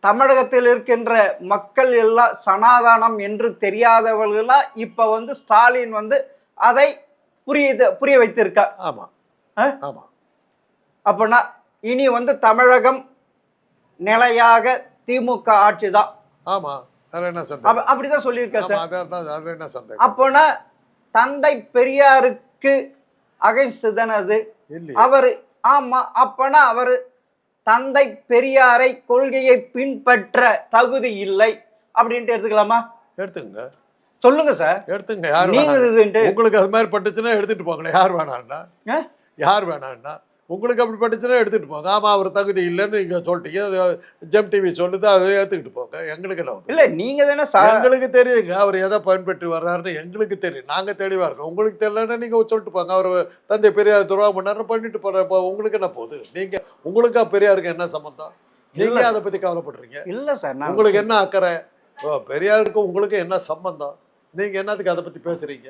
தமிழகத்தில் இருக்கின்ற மக்கள் எல்லாம் சனாதனம் என்று தெரியாதவர்களாம் இப்ப வந்து ஸ்டாலின் வந்து அதை புரிய வைத்திருக்கா. ஆமா ஆமா. அப்படின்னா இனி வந்து தமிழகம் நிலையாக திமுக ஆட்சி தான். ஆமா, அப்படிதான் சொல்லியிருக்கேன் சார். அப்போனா தந்தை பெரியாருக்கு அகைன்ஸ்ட் தானே அது. அவரு ஆமா, அப்பனா அவரு தந்தை பெரியாரை கொள்கையை பின்பற்ற தகுதி இல்லை அப்படின்ட்டு எடுத்துக்கலாமா? எடுத்துங்க, சொல்லுங்க சார். எடுத்துங்க. யார் உங்களுக்கு அது மாதிரி பட்டுச்சுன்னா எடுத்துட்டு போங்களேன். யார் வேணான்னா உங்களுக்கு அப்படி பட்டுச்சுன்னா எடுத்துட்டு போங்க. ஆமா, அவர் தகுதி இல்லைன்னு நீங்க சொல்லிட்டீங்க, ஜெம் டிவி சொல்லுது, அதை ஏத்துக்கிட்டு போங்க. எங்களுக்கு என்ன இல்ல, நீங்க தானே எங்களுக்கு தெரியுங்க அவர் எதை பயன்பெற்று வர்றாருன்னு எங்களுக்கு தெரியும். நாங்க தெளிவா இருக்கோம். உங்களுக்கு தெரியலன்னா நீங்க சொல்லிட்டு போங்க. அவர் தந்தை பெரியார் துரோகம் பண்ணாரு பண்ணிட்டு போற. உங்களுக்கு என்ன போகுது? நீங்க உங்களுக்கா பெரியாருக்கு என்ன சம்பந்தம்? நீங்க அதை பத்தி கவலைப்படுறீங்க? இல்ல சார், உங்களுக்கு என்ன அக்கறை? பெரியாருக்கு உங்களுக்கு என்ன சம்பந்தம்? நீங்க என்னத்துக்கு அதை பத்தி பேசுறீங்க?